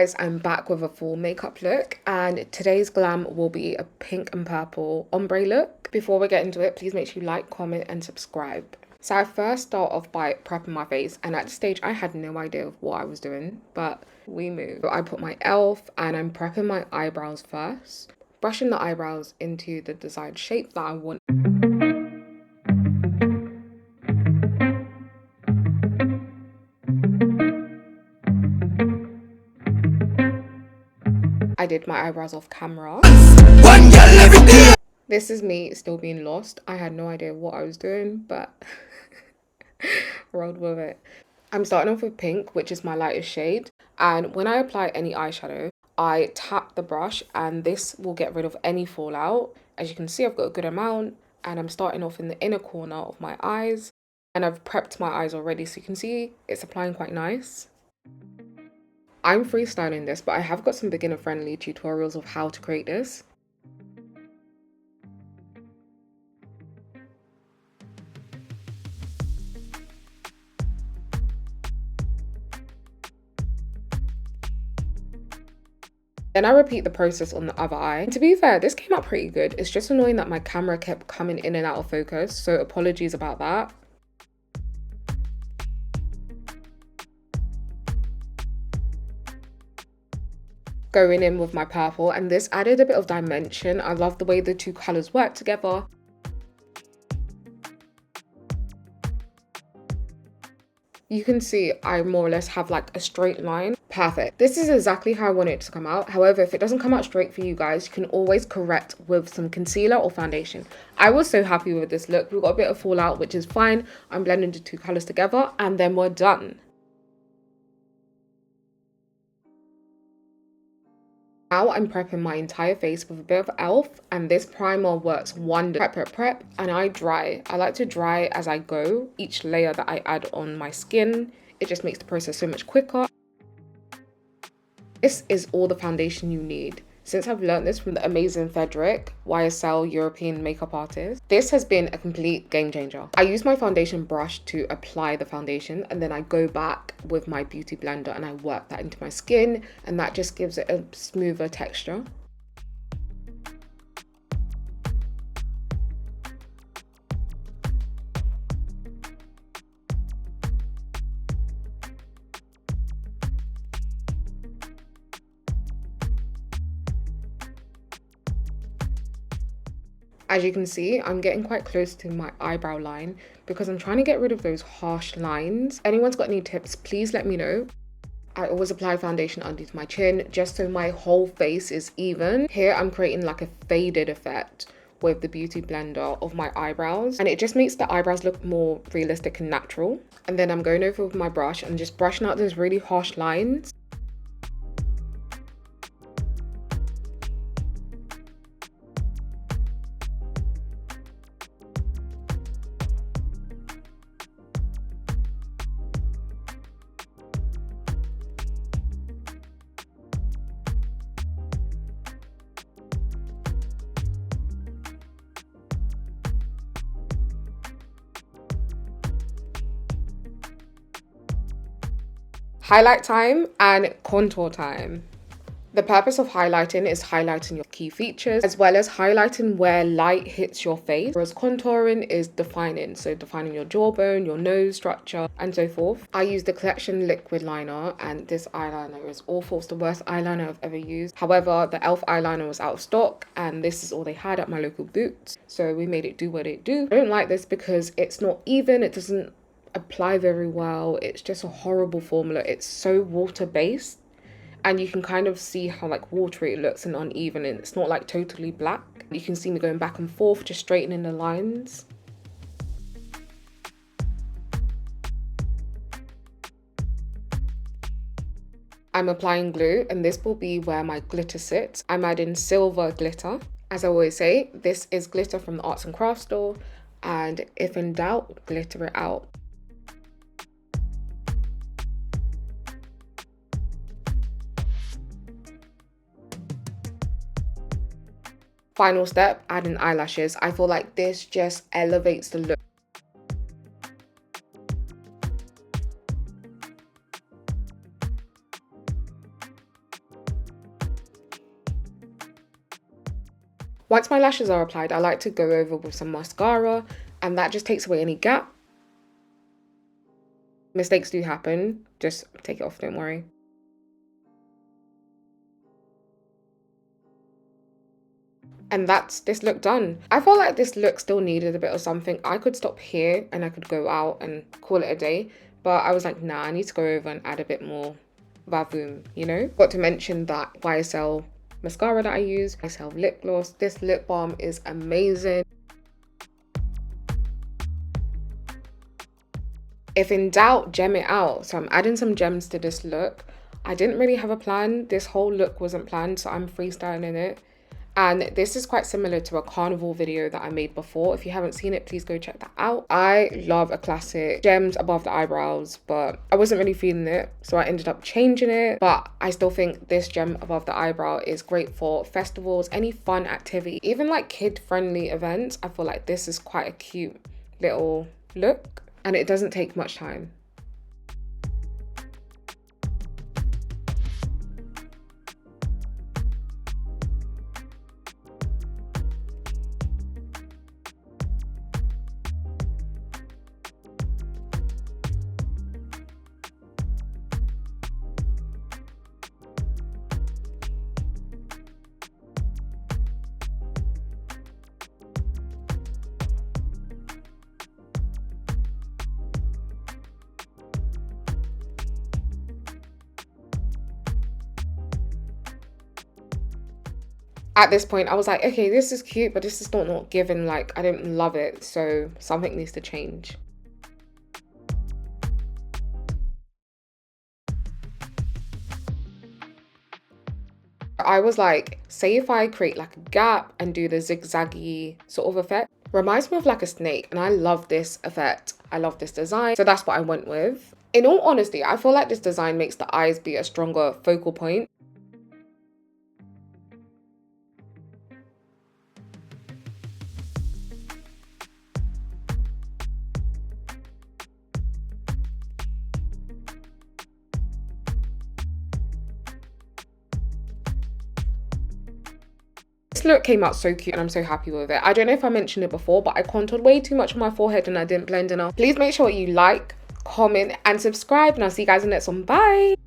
Guys, I'm back with a full makeup look, and today's glam will be a pink and purple ombre look. Before we get into it, please make sure you like, comment and subscribe. So I first start off by prepping my face, and at this stage I had no idea of what I was doing, but we move. So I put my e.l.f. and I'm prepping my eyebrows first, brushing the eyebrows into the desired shape that I want. I did my eyebrows off camera. This is me still being lost. I had no idea what I was doing, but rolled with it. I'm starting off with pink, which is my lightest shade. And when I apply any eyeshadow, I tap the brush and this will get rid of any fallout. As you can see, I've got a good amount, and I'm starting off in the inner corner of my eyes. And I've prepped my eyes already, so you can see it's applying quite nice. I'm freestyling this, but I have got some beginner-friendly tutorials of how to create this. Then I repeat the process on the other eye. And to be fair, this came out pretty good. It's just annoying that my camera kept coming in and out of focus, so apologies about that. Going in with my purple, and this added a bit of dimension. I love the way the two colours work together. You can see I more or less have like a straight line. Perfect. This is exactly how I want it to come out. However, if it doesn't come out straight for you guys, you can always correct with some concealer or foundation. I was so happy with this look. We've got a bit of fallout, which is fine. I'm blending the two colours together and then we're done. Now I'm prepping my entire face with a bit of e.l.f. and this primer works wonders. Prep, and I dry. I like to dry as I go. Each layer that I add on my skin, it just makes the process so much quicker. This is all the foundation you need. Since I've learned this from the amazing Frederick, YSL European makeup artist, this has been a complete game changer. I use my foundation brush to apply the foundation, and then I go back with my beauty blender and I work that into my skin, and that just gives it a smoother texture. As you can see, I'm getting quite close to my eyebrow line because I'm trying to get rid of those harsh lines. Anyone's got any tips, please let me know. I always apply foundation underneath my chin just so my whole face is even. Here I'm creating like a faded effect with the beauty blender of my eyebrows, and it just makes the eyebrows look more realistic and natural. And then I'm going over with my brush and just brushing out those really harsh lines. Highlight time and contour time. The purpose of highlighting is highlighting your key features as well as highlighting where light hits your face, whereas contouring is defining, so defining your jawbone, your nose structure and so forth. I use the Collection liquid liner, and this eyeliner is awful. It's the worst eyeliner I've ever used. However, the e.l.f. eyeliner was out of stock and this is all they had at my local Boots, so we made it do what it do. I don't like this because it's not even, it doesn't apply very well. It's just a horrible formula. It's so water-based and you can kind of see how like watery it looks and uneven, and it's not like totally black. You can see me going back and forth just straightening the lines. I'm applying glue, and this will be where my glitter sits. I'm adding silver glitter. As I always say, this is glitter from the arts and crafts store, and if in doubt, glitter it out. Final step, adding eyelashes. I feel like this just elevates the look. Once my lashes are applied, I like to go over with some mascara, and that just takes away any gap. Mistakes do happen, just take it off, don't worry. And that's this look done. I felt like this look still needed a bit of something. I could stop here and I could go out and call it a day, but I was like, nah, I need to go over and add a bit more vavoom, you know? Got to mention that YSL mascara that I use, YSL lip gloss. This lip balm is amazing. If in doubt, gem it out. So I'm adding some gems to this look. I didn't really have a plan. This whole look wasn't planned, so I'm freestyling it. And this is quite similar to a carnival video that I made before. If you haven't seen it, please go check that out. I love a classic gems above the eyebrows, but I wasn't really feeling it, so I ended up changing it. But I still think this gem above the eyebrow is great for festivals, any fun activity, even like kid-friendly events. I feel like this is quite a cute little look, and it doesn't take much time. At this point, I was like, okay, this is cute, but this is not given, like, I didn't love it, so something needs to change. I was like, say if I create like a gap and do the zigzaggy sort of effect, reminds me of like a snake, and I love this effect. I love this design, so that's what I went with. In all honesty, I feel like this design makes the eyes be a stronger focal point. This look came out so cute and I'm so happy with it. I don't know if I mentioned it before, but I contoured way too much on my forehead and I didn't blend enough. Please make sure you like, comment and subscribe, and I'll see you guys in the next one. Bye!